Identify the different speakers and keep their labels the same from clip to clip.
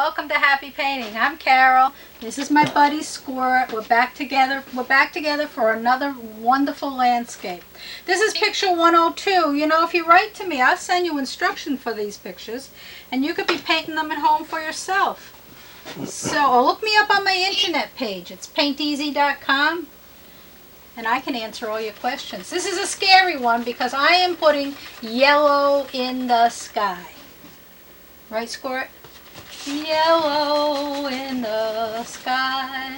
Speaker 1: welcome to Happy Painting. I'm Carol. This is my buddy Squirt. We're back together. We're back together for another wonderful landscape. This is picture 102. You know, if you write to me, I'll send you instruction for these pictures, and you could be painting them at home for yourself. So look me up on my internet page. It's painteasy.com, and I can answer all your questions. This is a scary one because I am putting yellow in the sky. Right, Squirt? Yellow in the sky.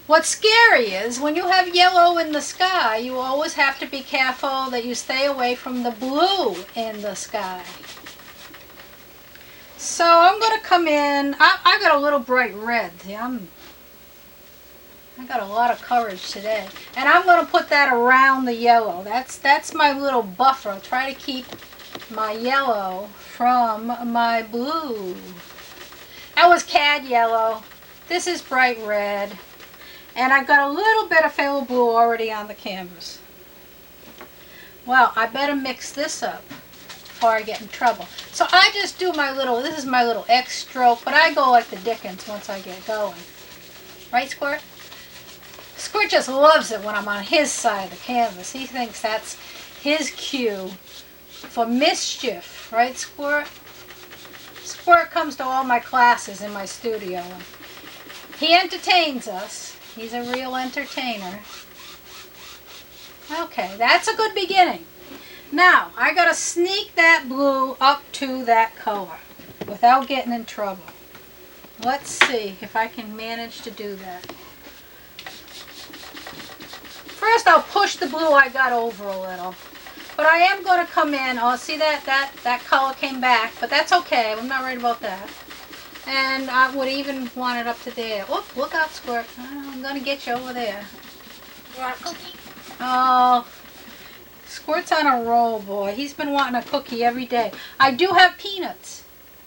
Speaker 1: What's scary is when you have yellow in the sky, you always have to be careful that you stay away from the blue in the sky. So I'm going to come in. I got a little bright red. I got a lot of courage today. And I'm going to put that around the yellow. That's my little buffer. I'll try to keep my yellow from my blue. That was cad yellow. This is bright red. And I've got a little bit of phthalo blue already on the canvas. Well, I better mix this up before I get in trouble. So I just do my little, this is my little X stroke, but I go like the Dickens once I get going. Right, Squirt? Squirt just loves it when I'm on his side of the canvas. He thinks that's his cue for mischief, right, Squirt? Squirt comes to all my classes in my studio. And he entertains us. He's a real entertainer. Okay, that's a good beginning. Now, I gotta sneak that blue up to that color without getting in trouble. Let's see if I can manage to do that. First, I'll push the blue I got over a little. But I am going to come in. Oh, see that color came back, but that's okay. I'm not worried about that. And I would even want it up to there. Oh, look out, Squirt. I'm going to get you over there.
Speaker 2: You want a cookie?
Speaker 1: Oh, Squirt's on a roll, boy. He's been wanting a cookie every day. I do have peanuts,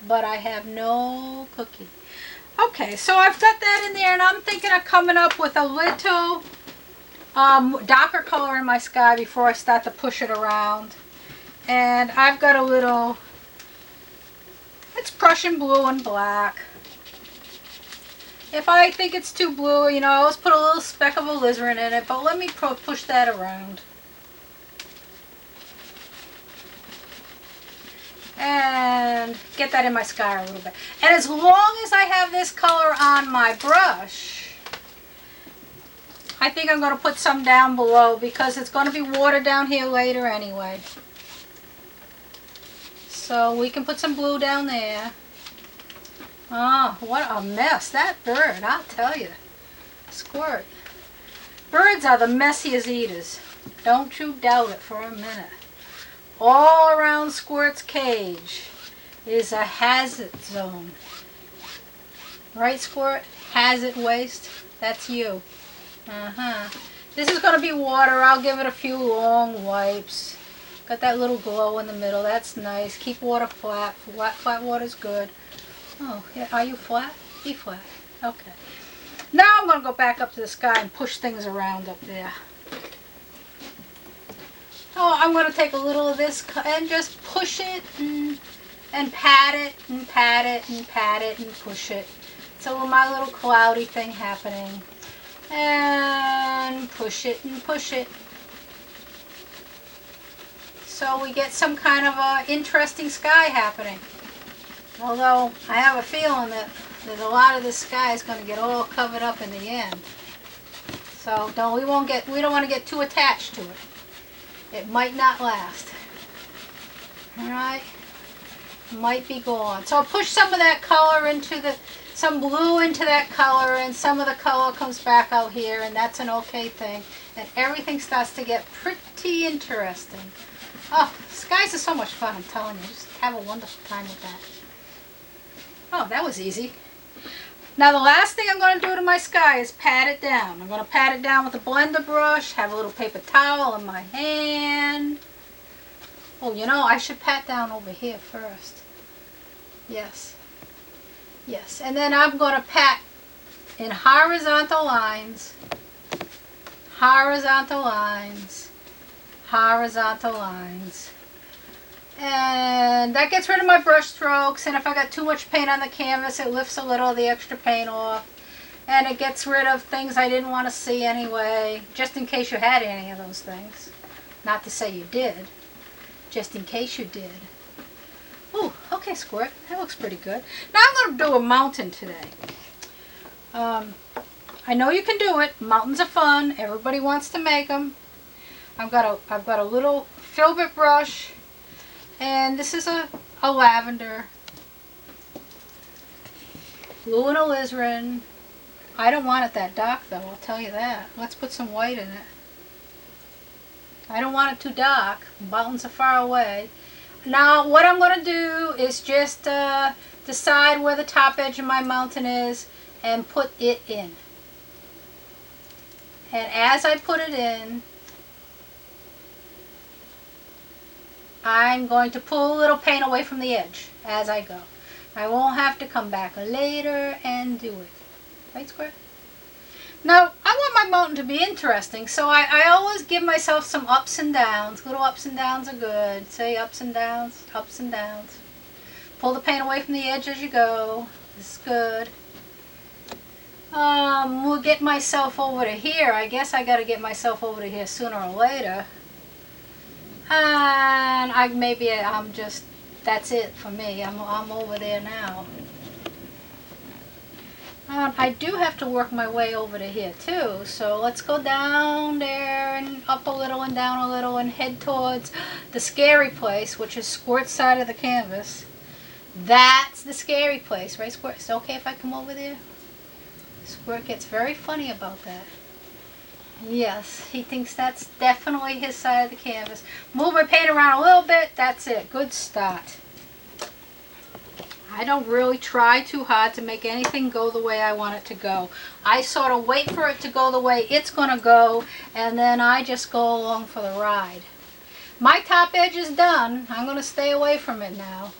Speaker 1: but I have no cookie. Okay, so I've got that in there, and I'm thinking of coming up with a little darker color in my sky before I start to push it around. And I've got a little, it's Prussian blue and black. If I think it's too blue, you know, I always put a little speck of alizarin in it, but let me push that around. And get that in my sky a little bit. And as long as I have this color on my brush, I think I'm going to put some down below because it's going to be water down here later anyway. So we can put some blue down there. Oh, what a mess. That bird, I'll tell you. Squirt. Birds are the messiest eaters. Don't you doubt it for a minute. All around Squirt's cage is a hazard zone. Right, Squirt? Hazard waste. That's you. This is going to be water. I'll give it a few long wipes. Got that little glow in the middle. That's nice. Keep water flat. Flat water's good. Oh, yeah. Are you flat? Be flat. Okay. Now I'm going to go back up to the sky and push things around up there. Oh, I'm going to take a little of this and just push it and pat it and pat it and pat it and push it. So my little cloudy thing happening. And push it and push it. So we get some kind of a interesting sky happening. Although I have a feeling that a lot of this sky is going to get all covered up in the end. So we don't want to get too attached to it. It might not last. Alright? Might be gone. So I'll push some of that color into some blue into that color, and some of the color comes back out here, and that's an okay thing. And everything starts to get pretty interesting. Oh, skies are so much fun, I'm telling you. Just have a wonderful time with that. Oh, that was easy. Now the last thing I'm going to do to my sky is pat it down. I'm going to pat it down with a blender brush, have a little paper towel in my hand. Oh, you know, I should pat down over here first. Yes. Yes, and then I'm going to pat in horizontal lines, horizontal lines, horizontal lines. And that gets rid of my brush strokes, and if I got too much paint on the canvas, it lifts a little of the extra paint off. And it gets rid of things I didn't want to see anyway, just in case you had any of those things. Not to say you did, just in case you did. Ooh, okay, Squirt, that looks pretty good. Now I'm going to do a mountain today. I know you can do it. Mountains are fun. Everybody wants to make them. I've got a little filbert brush, and this is a lavender, blue and alizarin. I don't want it that dark though, I'll tell you that. Let's put some white in it. I don't want it too dark. Mountains are far away. Now what I'm going to do is just decide where the top edge of my mountain is and put it in. And as I put it in, I'm going to pull a little paint away from the edge as I go. I won't have to come back later and do it. Right, Squirt? Now, I want my mountain to be interesting, so I always give myself some ups and downs. Little ups and downs are good. Say ups and downs, ups and downs. Pull the paint away from the edge as you go. This is good. We'll get myself over to here. I guess I got to get myself over to here sooner or later. And I'm just, that's it for me. I'm over there now. I do have to work my way over to here too, so let's go down there and up a little and down a little and head towards the scary place, which is Squirt's side of the canvas. That's the scary place, right, Squirt? Is it okay if I come over there? Squirt gets very funny about that. Yes, he thinks that's definitely his side of the canvas. Move my paint around a little bit, that's it. Good start. I don't really try too hard to make anything go the way I want it to go. I sort of wait for it to go the way it's going to go, and then I just go along for the ride. My top edge is done. I'm going to stay away from it now.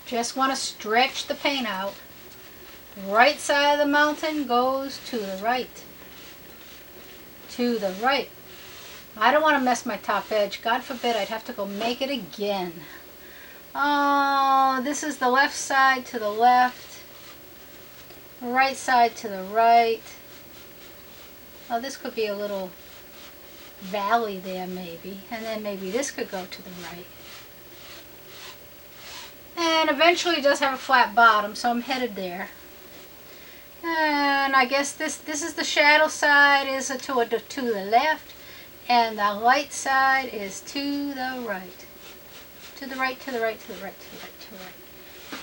Speaker 1: Just want to stretch the paint out. Right side of the mountain goes to the right. To the right. I don't want to mess my top edge. God forbid I'd have to go make it again. Oh, this is the left side to the left, right side to the right. Oh, this could be a little valley there maybe, and then maybe this could go to the right. And eventually it does have a flat bottom, so I'm headed there. And I guess this is the shadow side is to the left, and the light side is to the right. To the right, to the right, to the right, to the right, to the right.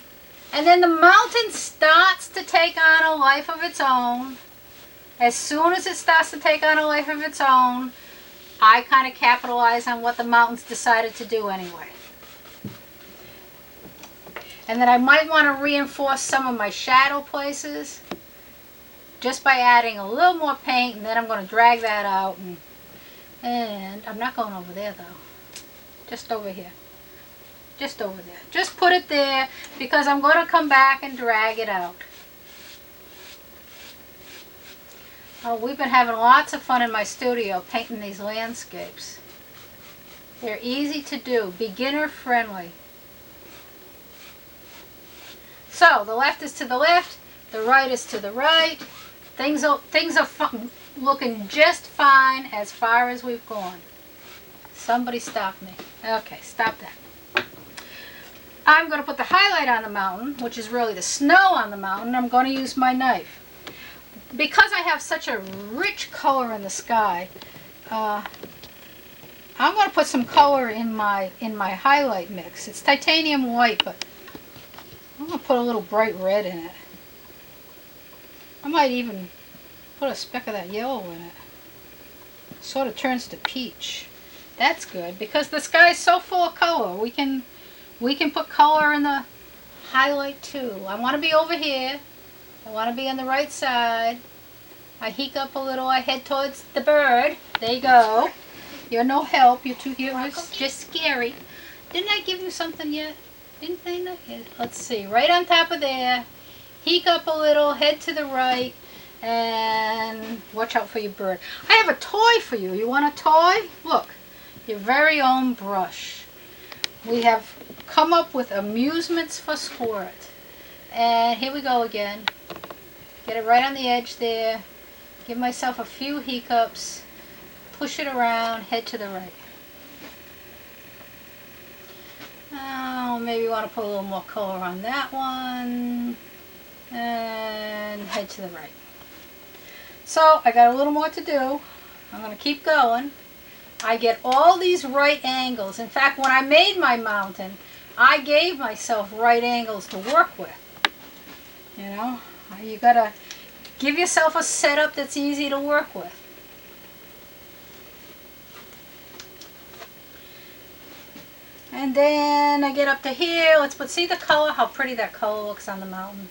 Speaker 1: And then the mountain starts to take on a life of its own. As soon as it starts to take on a life of its own, I kind of capitalize on what the mountain's decided to do anyway. And then I might want to reinforce some of my shadow places just by adding a little more paint, and then I'm going to drag that out. And I'm not going over there though. Just over here. Just over there. Just put it there because I'm going to come back and drag it out. Oh, we've been having lots of fun in my studio painting these landscapes. They're easy to do, beginner friendly. So the left is to the left, the right is to the right. Things are looking just fine as far as we've gone. Somebody stop me. Okay, stop that. I'm going to put the highlight on the mountain, which is really the snow on the mountain. I'm going to use my knife. Because I have such a rich color in the sky, I'm going to put some color in my highlight mix. It's titanium white, but I'm going to put a little bright red in it. I might even put a speck of that yellow in it. Sort of turns to peach. That's good because the sky is so full of color. We can put color in the highlight too. I want to be over here. I want to be on the right side. I hike up a little. I head towards the bird. There you go. You're no help. You're just scary. Didn't I give you something yet? Didn't they? Let's see. Right on top of there. Hike up a little. Head to the right. And watch out for your bird. I have a toy for you. You want a toy? Look. Your very own brush. we have come up with amusements for Squirt. And here we go again. Get it right on the edge there. Give myself a few hiccups. Push it around, head to the right. Oh, maybe you want to put a little more color on that one. And head to the right. So I got a little more to do. I'm going to keep going. I get all these right angles. In fact, when I made my mountain, I gave myself right angles to work with. You know, you got to give yourself a setup that's easy to work with. And then I get up to here. Let's see the color, how pretty that color looks on the mountain.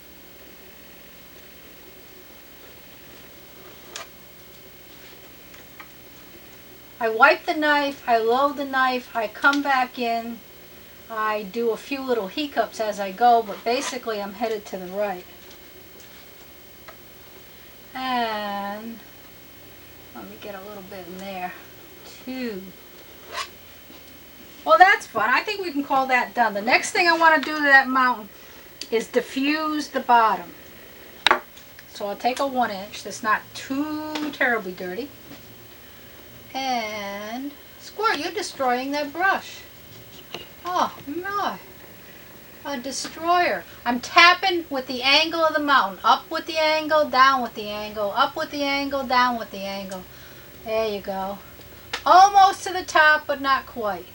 Speaker 1: I wipe the knife, I load the knife, I come back in, I do a few little hiccups as I go, but basically I'm headed to the right. And let me get a little bit in there, too. Well, that's fun. I think we can call that done. The next thing I want to do to that mountain is diffuse the bottom. So I'll take a 1 inch that's not too terribly dirty. And Squirt, you're destroying that brush. Oh, no. A destroyer. I'm tapping with the angle of the mountain. Up with the angle, down with the angle, up with the angle, down with the angle. There you go. Almost to the top, but not quite.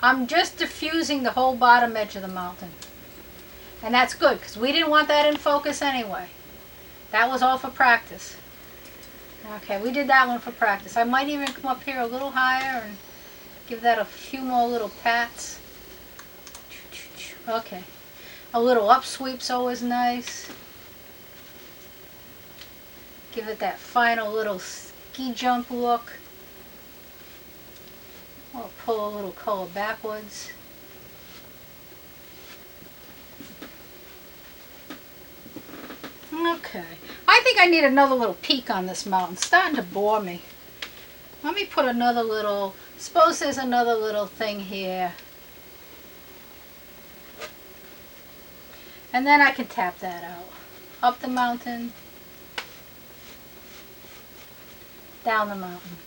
Speaker 1: I'm just diffusing the whole bottom edge of the mountain. And that's good, because we didn't want that in focus anyway. That was all for practice. Okay, we did that one for practice. I might even come up here a little higher and give that a few more little pats. Okay. A little upsweep's always nice. Give it that final little ski jump look. I'll pull a little color backwards. Okay. I think I need another little peak on this mountain. It's starting to bore me. Let me put another little, suppose there's another little thing here. And then I can tap that out. Up the mountain. Down the mountain.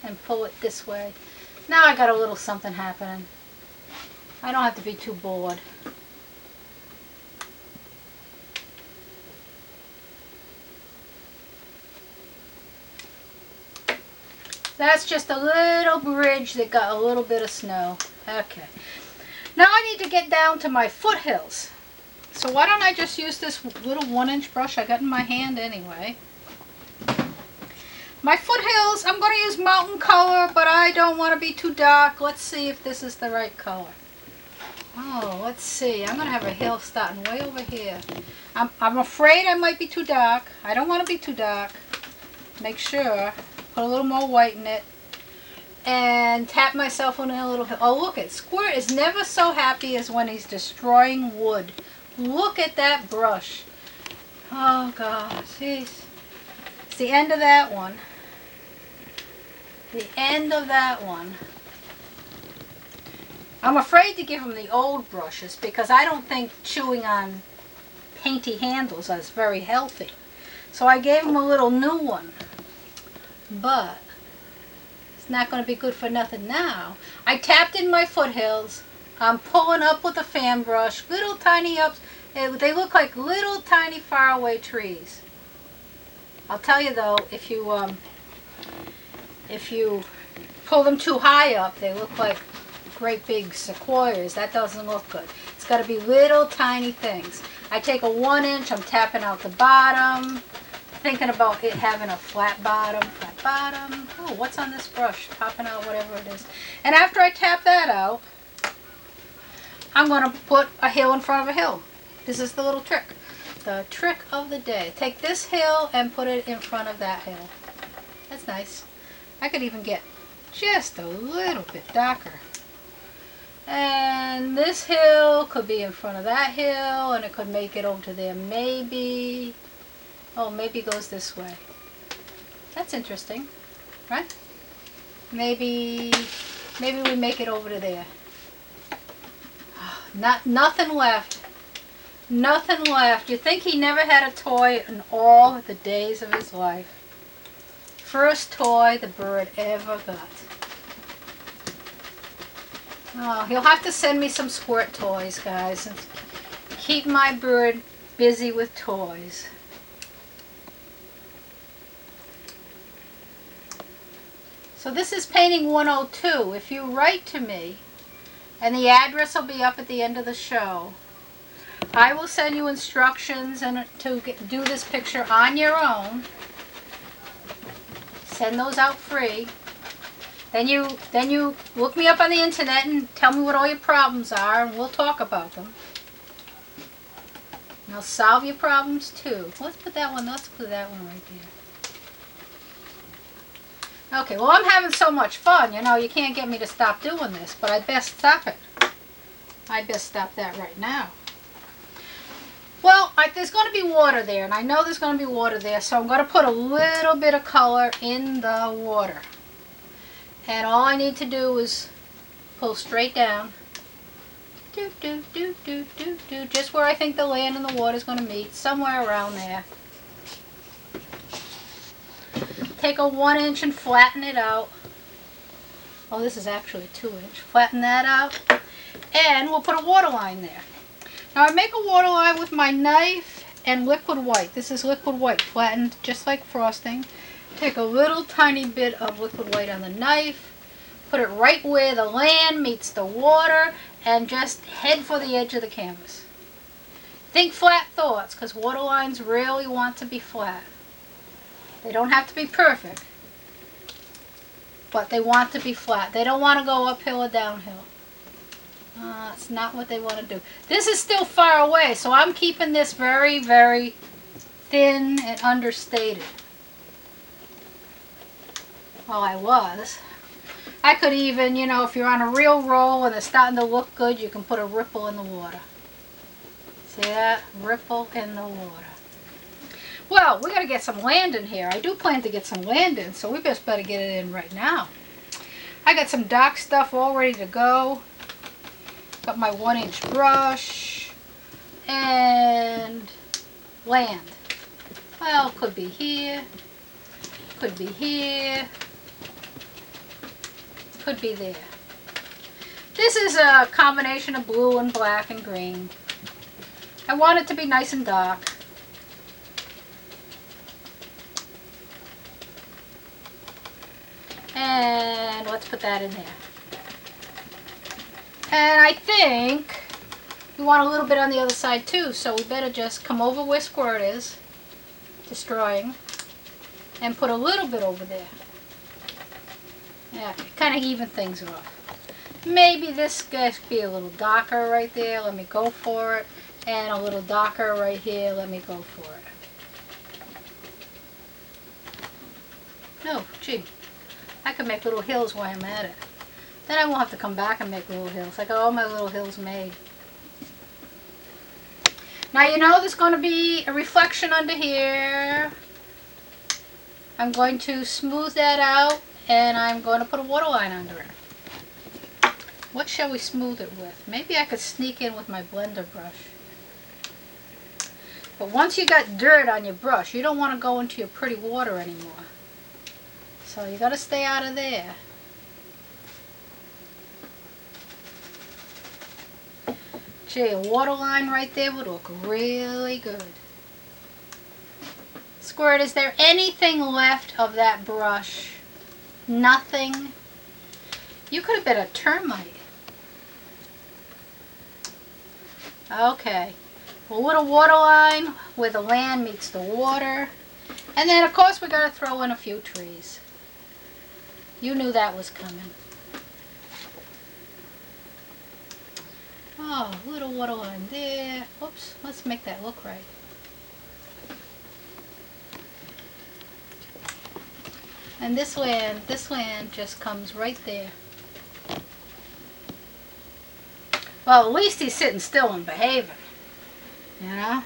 Speaker 1: And pull it this way. Now I got a little something happening. I don't have to be too bored. That's just a little bridge that got a little bit of snow. Okay. Now I need to get down to my foothills. So why don't I just use this little 1 inch brush I got in my hand anyway. My foothills, I'm going to use mountain color, but I don't want to be too dark. Let's see if this is the right color. Oh, let's see. I'm going to have a hill starting way over here. I'm afraid I might be too dark. I don't want to be too dark. Make sure. Put a little more white in it. And tap myself on a little hill. Oh, look at Squirt is never so happy as when he's destroying wood. Look at that brush. Oh, God. Jeez. It's the end of that one. The end of that one. I'm afraid to give him the old brushes because I don't think chewing on painty handles is very healthy. So I gave him a little new one. But it's not going to be good for nothing now. I tapped in my foothills. I'm pulling up with a fan brush. Little tiny ups. They look like little tiny faraway trees. I'll tell you though, if you pull them too high up, they look like great big sequoias. That doesn't look good. It's got to be little tiny things. I take a 1 inch. I'm tapping out the bottom. Thinking about it having a flat bottom. Oh, what's on this brush? Popping out whatever it is. And after I tap that out, I'm going to put a hill in front of a hill. This is the little trick. The trick of the day. Take this hill and put it in front of that hill. That's nice. I could even get just a little bit darker. And this hill could be in front of that hill, and it could make it over to there maybe. Oh, maybe it goes this way. That's interesting, right? Maybe Maybe we make it over to there. Nothing left. Nothing left. You think he never had a toy in all the days of his life. First toy the bird ever got. Oh, he'll have to send me some Squirt toys, guys, and keep my bird busy with toys. So this is painting 102. If you write to me, and the address will be up at the end of the show, I will send you instructions to do this picture on your own. Send those out free. Then you look me up on the internet and tell me what all your problems are, and we'll talk about them. And I'll solve your problems too. Let's put that one right there. Okay, well, I'm having so much fun, you know, you can't get me to stop doing this, but I best stop it. I best stop that right now. Well, there's going to be water there, and I know there's going to be water there, so I'm going to put a little bit of color in the water. And all I need to do is pull straight down. Just where I think the land and the water is going to meet, somewhere around there. Take a 1 inch and flatten it out. Oh, this is actually a 2 inch. Flatten that out. And we'll put a water line there. Now I make a water line with my knife and liquid white. This is liquid white, flattened just like frosting. Take a little tiny bit of liquid white on the knife, put it right where the land meets the water, and just head for the edge of the canvas. Think flat thoughts, because water lines really want to be flat. They don't have to be perfect, but they want to be flat. They don't want to go uphill or downhill. It's not what they want to do. This is still far away, so I'm keeping this very, very thin and understated. Well, I was. I could even, you know, if you're on a real roll and it's starting to look good, you can put a ripple in the water. See that? Ripple in the water. Well, we got to get some land in here. I do plan to get some land in, so we just better get it in right now. I got some dark stuff all ready to go. Got my 1 inch brush and land. Well, could be here, could be here, could be there. This is a combination of blue and black and green. I want it to be nice and dark. And let's put that in there. And I think we want a little bit on the other side too, so we better just come over where Squirt is, destroying, and put a little bit over there. Yeah, kind of even things off. Maybe this could be a little darker right there, let me go for it, and a little darker right here, let me go for it. No, gee, I could make little hills while I'm at it. Then I won't have to come back and make little hills. I got all my little hills made. Now you know there's going to be a reflection under here. I'm going to smooth that out and I'm going to put a water line under it. What shall we smooth it with? Maybe I could sneak in with my blender brush. But once you got dirt on your brush, you don't want to go into your pretty water anymore. So you got to stay out of there. Gee, a water line right there would look really good. Squirt, is there anything left of that brush? Nothing? You could have been a termite. Okay. A little water line where the land meets the water. And then, of course, we got to throw in a few trees. You knew that was coming. Oh, little water line there. Oops, let's make that look right. And this land just comes right there. Well, at least he's sitting still and behaving, you know?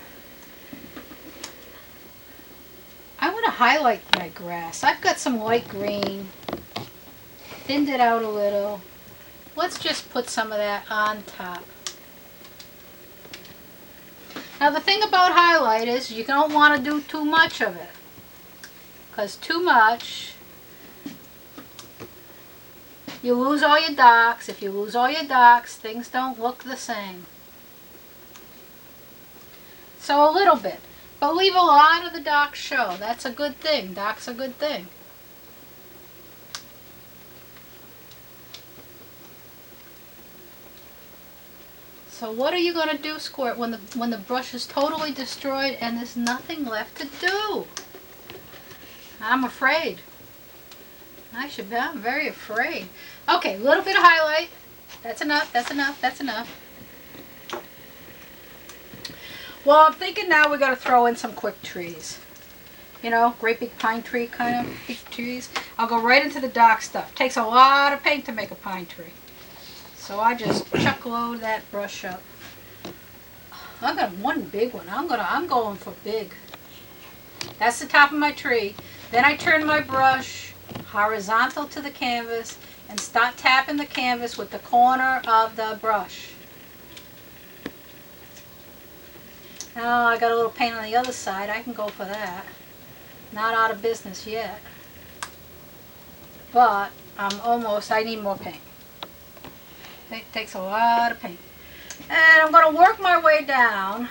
Speaker 1: I want to highlight my grass. I've got some light green, thinned it out a little. Let's just put some of that on top. Now the thing about highlight is you don't want to do too much of it, because too much, you lose all your darks. If you lose all your darks, things don't look the same. So a little bit, but leave a lot of the darks show. That's a good thing. Dark's a good thing. So what are you going to do, Squirt, when the brush is totally destroyed and there's nothing left to do? I'm afraid. I'm very afraid. Okay, a little bit of highlight. That's enough, that's enough, that's enough. Well, I'm thinking now we're going to throw in some quick trees. You know, great big pine tree kind of big trees. I'll go right into the dark stuff. Takes a lot of paint to make a pine tree. So I just chuck load that brush up. I got one big one. I'm going for big. That's the top of my tree. Then I turn my brush horizontal to the canvas and start tapping the canvas with the corner of the brush. Now I got a little paint on the other side. I can go for that. Not out of business yet. But I need more paint. It takes a lot of paint. And I'm going to work my way down.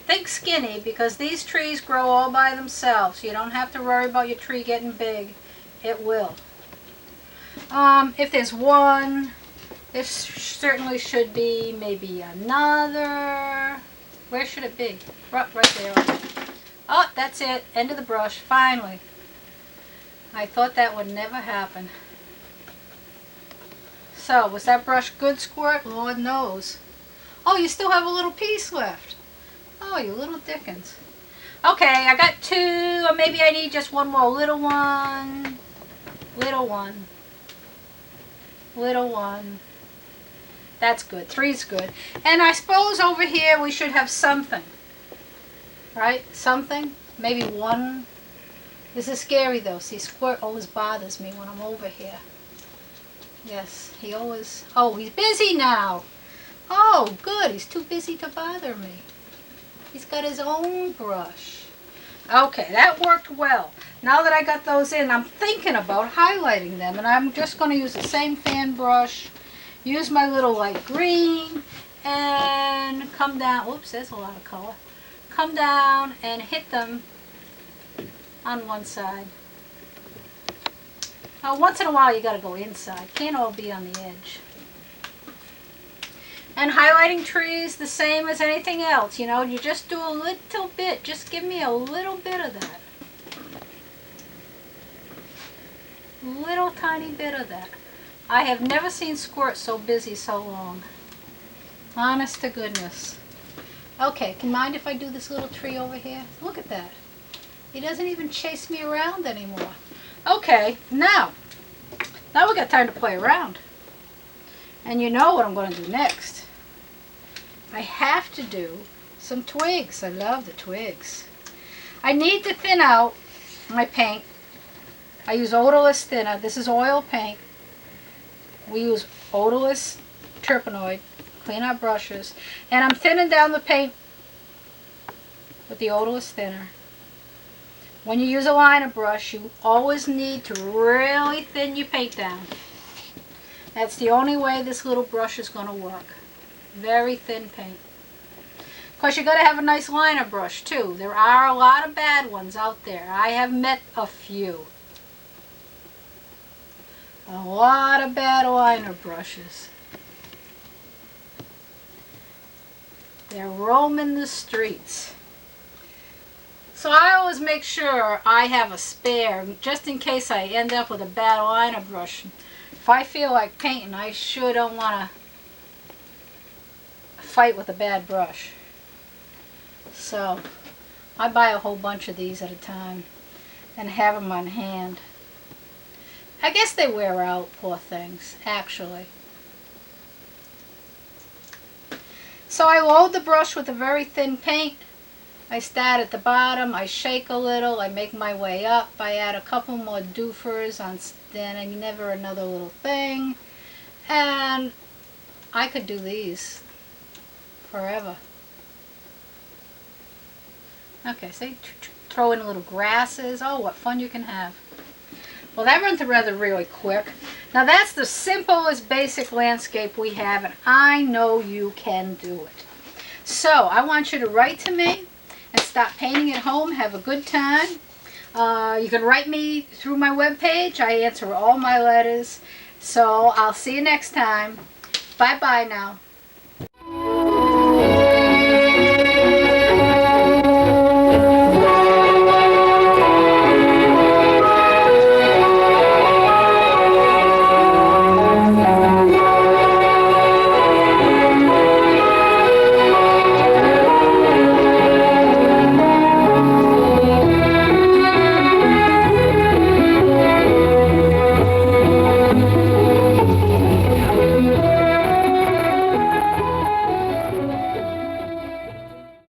Speaker 1: Think skinny, because these trees grow all by themselves. You don't have to worry about your tree getting big. It will. If there's one, there certainly should be maybe another. Where should it be? Right there. Oh, that's it. End of the brush. Finally. I thought that would never happen. So, was that brush good, Squirt? Lord knows. Oh, you still have a little piece left. Oh, you little dickens. Okay, I got two, or maybe I need just one more little one. Little one. Little one. That's good. Three's good. And I suppose over here we should have something. Right? Something. Maybe one. This is scary though. See, Squirt always bothers me when I'm over here. Yes, he always... Oh, he's busy now. Oh, good. He's too busy to bother me. He's got his own brush. Okay, that worked well. Now that I got those in, I'm thinking about highlighting them. And I'm just going to use the same fan brush. Use my little light green. And come down. Oops, there's a lot of color. Come down and hit them on one side. Now, once in a while you got to go inside. Can't all be on the edge. And highlighting trees, the same as anything else. You know, you just do a little bit. Just give me a little bit of that. Little tiny bit of that. I have never seen Squirt so busy so long. Honest to goodness. Okay, can you mind if I do this little tree over here? Look at that. He doesn't even chase me around anymore. Okay, now we got time to play around. And you know what I'm going to do next. I have to do some twigs. I love the twigs. I need to thin out my paint. I use odorless thinner. This is oil paint. We use odorless turpenoid. Clean our brushes. And I'm thinning down the paint with the odorless thinner. When you use a liner brush, you always need to really thin your paint down. That's the only way this little brush is going to work. Very thin paint. Of course, you got to have a nice liner brush too. There are a lot of bad ones out there. I have met a few. A lot of bad liner brushes. They're roaming the streets. So I always make sure I have a spare, just in case I end up with a bad liner brush. If I feel like painting, I sure don't want to fight with a bad brush. So I buy a whole bunch of these at a time and have them on hand. I guess they wear out, poor things, actually. So I load the brush with a very thin paint. I start at the bottom, I shake a little, I make my way up, I add a couple more doofers, then never another little thing, And I could do these forever. Okay, see, throw in little grasses. Oh, what fun you can have. Well, that went rather really quick. Now that's the simplest basic landscape we have, and I know you can do it. So I want you to write to me and stop painting at home. Have a good time. You can write me through my webpage. I answer all my letters. So I'll see you next time. Bye-bye now.